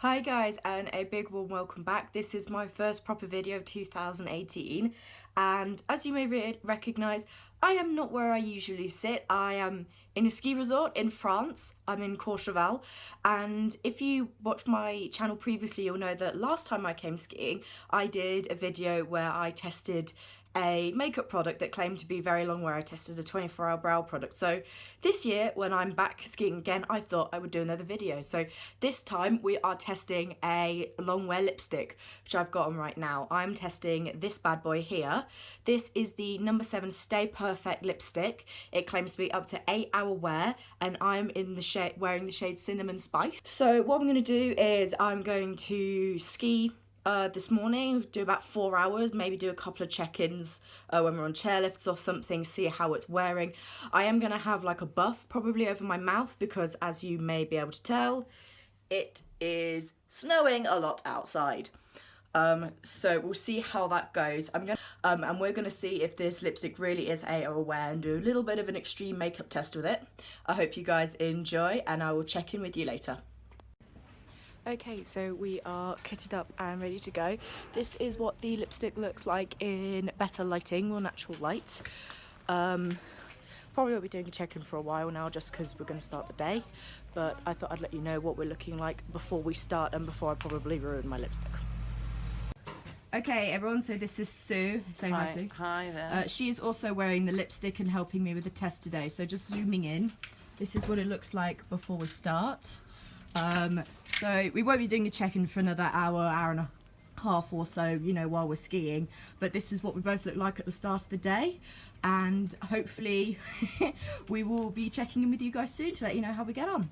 Hi guys, and a big warm welcome back. This is my first proper video of 2018, and as you may recognise, I am not where I usually sit. I am in a ski resort in France. I'm in Courchevel, and if you watched my channel previously, you'll know that last time I came skiing, I did a video where I tested a makeup product that claimed to be very long wear. I tested a 24-hour brow product. So this year, when I'm back skiing again, I thought I would do another video. So this time we are testing a long wear lipstick, which I've got on right now. I'm testing this bad boy here. This is the No7 Stay Perfect Lipstick. It claims to be up to 8-hour wear, and I'm in the shade wearing the shade Cinnamon Spice. So what I'm going to do is I'm going to ski this morning, do about 4 hours, maybe do a couple of check-ins when we're on chairlifts or something, see how it's wearing. I am going to have like a buff probably over my mouth because, as you may be able to tell, it is snowing a lot outside. So we'll see how that goes. And we're going to see if this lipstick really is 8-hour wear and do a little bit of an extreme makeup test with it. I hope you guys enjoy, and I will check in with you later. Okay, so we are kitted up and ready to go. This is what the lipstick looks like in better lighting, or natural light. Probably won't be doing a check-in for a while now just because we're going to start the day, but I thought I'd let you know what we're looking like before we start and before I probably ruin my lipstick. Okay everyone, so this is Sue. Say hi, Sue. Hi there. She's also wearing the lipstick and helping me with the test today, so just zooming in, this is what it looks like before we start. So we won't be doing a check-in for another hour and a half or so, you know, while we're skiing, but this is what we both look like at the start of the day, and hopefully we will be checking in with you guys soon to let you know how we get on.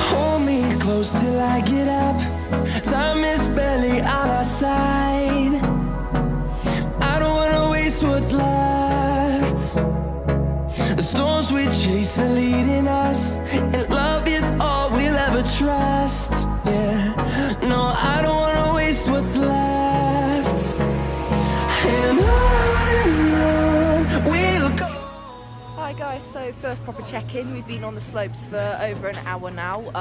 Hold me close till I get up. Time is barely on our side. I don't wanna waste what's left. The storms we chase are leading us, and love is all we'll ever trust. Yeah, no, I don't wanna waste what's left. And on we'll go. Hi guys, so first proper check-in. We've been on the slopes for over an hour now.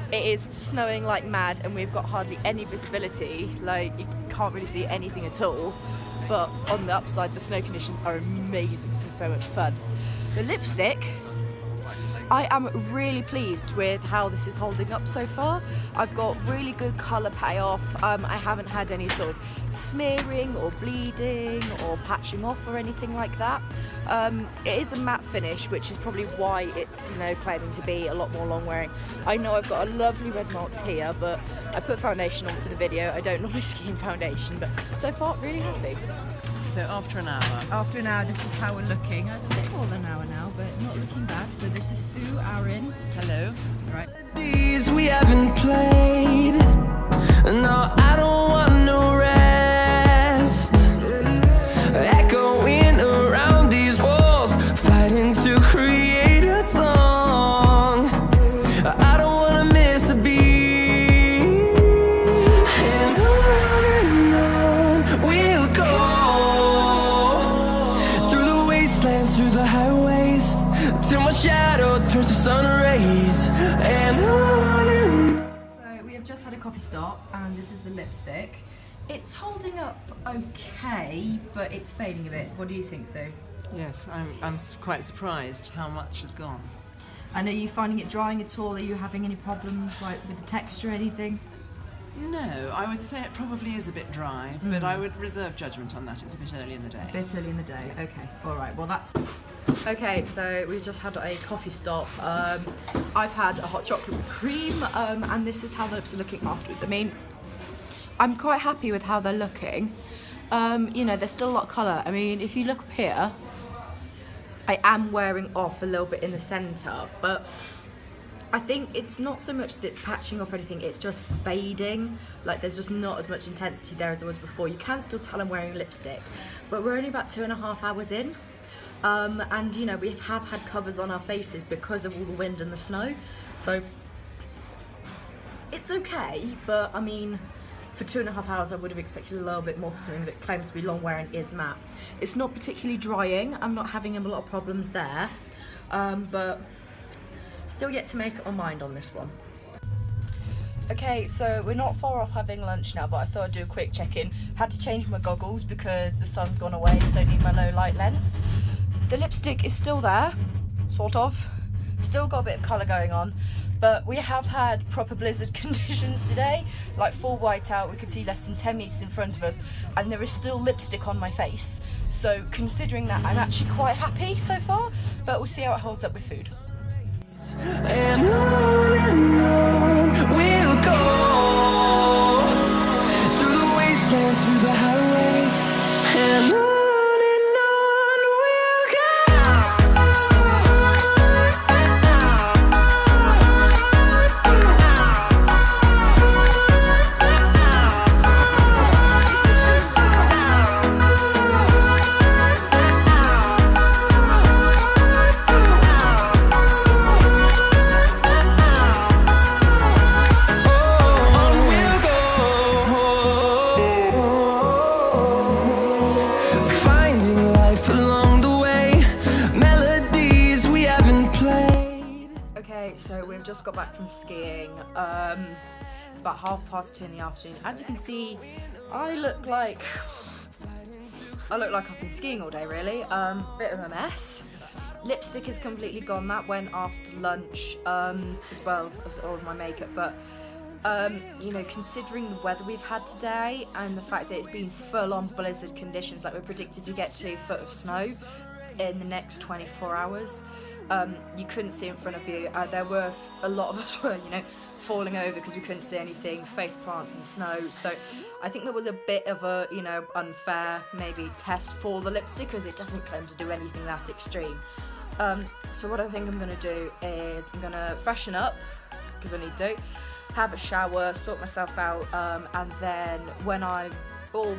It is snowing like mad and we've got hardly any visibility, like you can't really see anything at all, but on the upside the snow conditions are amazing. It's been so much fun. The lipstick, I am really pleased with how this is holding up so far. I've got really good colour payoff. I haven't had any sort of smearing or bleeding or patching off or anything like that. It is a matte finish, which is probably why it's, you know, claiming to be a lot more long wearing. I know I've got a lovely red marks here, but I put foundation on for the video. I don't normally ski in foundation, but so far really happy. So after an hour? After an hour, this is how we're looking. It's a bit more than an hour now, but not looking bad. So this is Sue, Aaron. Hello. Right. These we haven't played. No, I don't want no rest. Echoing around these walls, fighting to create a song. I don't wanna miss a beat. And on we'll go. Through the wastelands, through the highways, till my shadow turns to sun rays. And on. So we have just had a coffee stop, and this is the lipstick. It's holding up okay, but it's fading a bit. What do you think, Sue? Yes, I'm quite surprised how much has gone. And are you finding it drying at all? Are you having any problems like with the texture or anything? No, I would say it probably is a bit dry, but I would reserve judgment on that. It's a bit early in the day. A bit early in the day, okay. Alright, well that's... Okay, so we've just had a coffee stop. I've had a hot chocolate with cream, and this is how the lips are looking afterwards. I mean, I'm quite happy with how they're looking. You know, there's still a lot of colour. I mean, if you look up here, I am wearing off a little bit in the centre, but I think it's not so much that it's patching off or anything, it's just fading. Like there's just not as much intensity there as there was before. You can still tell I'm wearing lipstick, but we're only about 2.5 hours in. And you know, we have had covers on our faces because of all the wind and the snow. So it's okay, but I mean, for 2.5 hours I would have expected a little bit more for something that claims to be long wear and is matte. It's not particularly drying, I'm not having a lot of problems there, but still yet to make up my mind on this one. Okay, so we're not far off having lunch now, but I thought I'd do a quick check-in. Had to change my goggles because the sun's gone away, so I need my low light lens. The lipstick is still there, sort of. Still got a bit of colour going on, but we have had proper blizzard conditions today, like full whiteout. We could see less than 10 metres in front of us, and there is still lipstick on my face. So considering that, I'm actually quite happy so far, but we'll see how it holds up with food. And on we'll go, through the wastelands, through the highways, and on we'll go. So we've just got back from skiing. It's about 2:30 in the afternoon. As you can see, I look like I've been skiing all day, really. Bit of a mess. Lipstick is completely gone. That went after lunch, as well as all of my makeup. But you know, considering the weather we've had today and the fact that it's been full-on blizzard conditions, like we're predicted to get 2 foot of snow in the next 24 hours. You couldn't see in front of you. There were a lot of us were, you know, falling over because we couldn't see anything, face plants in snow. So I think there was a bit of a, you know, unfair maybe test for the lipstick, because it doesn't claim to do anything that extreme. So what I think I'm going to do is I'm going to freshen up, because I need to, have a shower, sort myself out, and then when I'm all,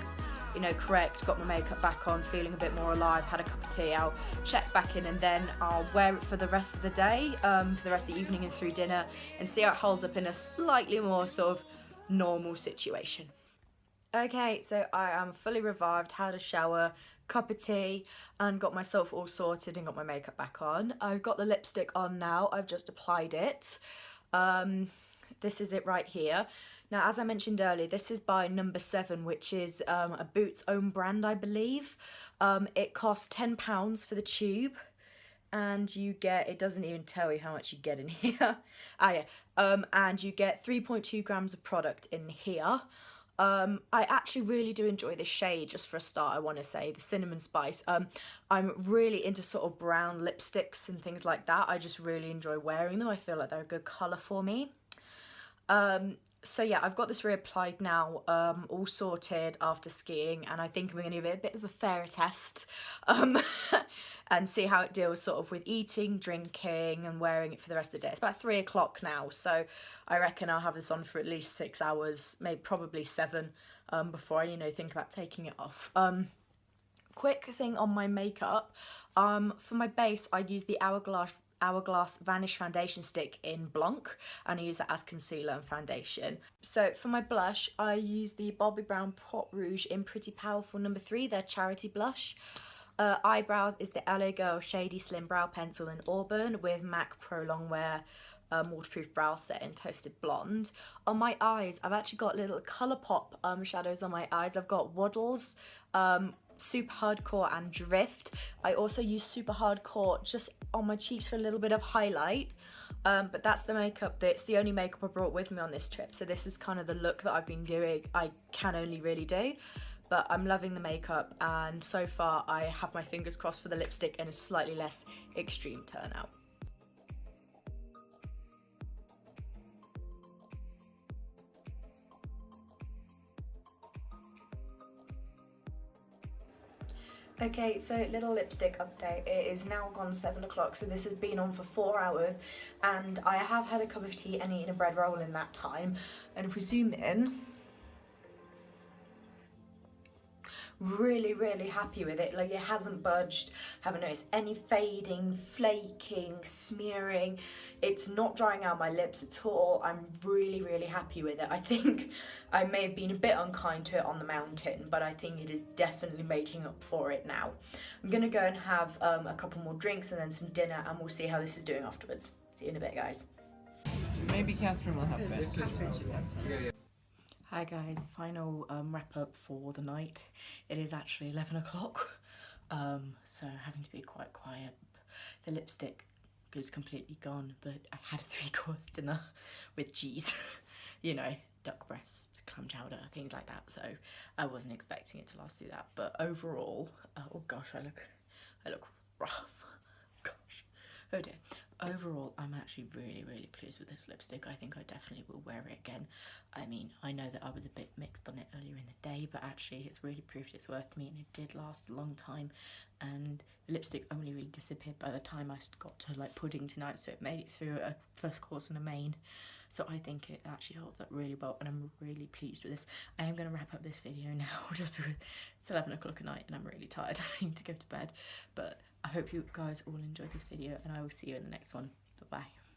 you know, correct, got my makeup back on, feeling a bit more alive, had a cup of tea, I'll check back in, and then I'll wear it for the rest of the day, for the rest of the evening and through dinner, and see how it holds up in a slightly more sort of normal situation. Okay, so I am fully revived, had a shower, cup of tea, and got myself all sorted and got my makeup back on. I've got the lipstick on now, I've just applied it. This is it right here. Now, as I mentioned earlier, this is by No7, which is a Boots own brand, I believe. It costs £10 for the tube, and you get, it doesn't even tell you how much you get in here. And you get 3.2 grams of product in here. I actually really do enjoy this shade, just for a start, I want to say, the Cinnamon Spice. I'm really into sort of brown lipsticks and things like that. I just really enjoy wearing them. I feel like they're a good colour for me. So yeah, I've got this reapplied now, all sorted after skiing, and I think I'm going to give it a bit of a fairer test, and see how it deals sort of with eating, drinking, and wearing it for the rest of the day. It's about 3 o'clock now, so I reckon I'll have this on for at least 6 hours, maybe probably 7, before I, you know, think about taking it off. Quick thing on my makeup, for my base, I use the Hourglass Vanish foundation stick in Blanc, and I use that as concealer and foundation. So for my blush, I use the Bobbi Brown Pot Rouge in Pretty Powerful No. 3, their charity blush. Eyebrows is the LA Girl Shady Slim Brow Pencil in Auburn with MAC Pro Longwear waterproof brow set in Toasted Blonde. On my eyes, I've actually got little Colourpop shadows on my eyes. I've got Waddles, Super Hardcore, and Drift. I also use Super Hardcore just on my cheeks for a little bit of highlight, but that's the makeup, that's the only makeup I brought with me on this trip, so this is kind of the look that I've been doing. I can only really do, but I'm loving the makeup, and so far I have my fingers crossed for the lipstick and a slightly less extreme turnout. Okay, so little lipstick update. It is now gone 7 o'clock, so this has been on for 4 hours, and I have had a cup of tea and eaten a bread roll in that time. And if we zoom in, really, really happy with it. Like, it hasn't budged, haven't noticed any fading, flaking, smearing. It's not drying out my lips at all. I'm really, really happy with it. I think I may have been a bit unkind to it on the mountain, but I think it is definitely making up for it now. I'm gonna go and have a couple more drinks and then some dinner, and we'll see how this is doing afterwards. See you in a bit, guys. Maybe Catherine will have it. Hi guys, final wrap up for the night. It is actually 11 o'clock, so having to be quite quiet. The lipstick is completely gone, but I had a 3-course dinner with cheese, you know, duck breast, clam chowder, things like that, so I wasn't expecting it to last through that. But overall, oh gosh, I look rough. Gosh, oh dear. Overall, I'm actually really, really pleased with this lipstick. I think I definitely will wear it again. I mean, I know that I was a bit mixed on it earlier in the day, but actually it's really proved its worth to me, and it did last a long time. And the lipstick only really disappeared by the time I got to like pudding tonight, so it made it through a first course and a main. So I think it actually holds up really well, and I'm really pleased with this. I am going to wrap up this video now just because it's 11 o'clock at night and I'm really tired. I need to go to bed, but I hope you guys all enjoyed this video, and I will see you in the next one. Bye-bye.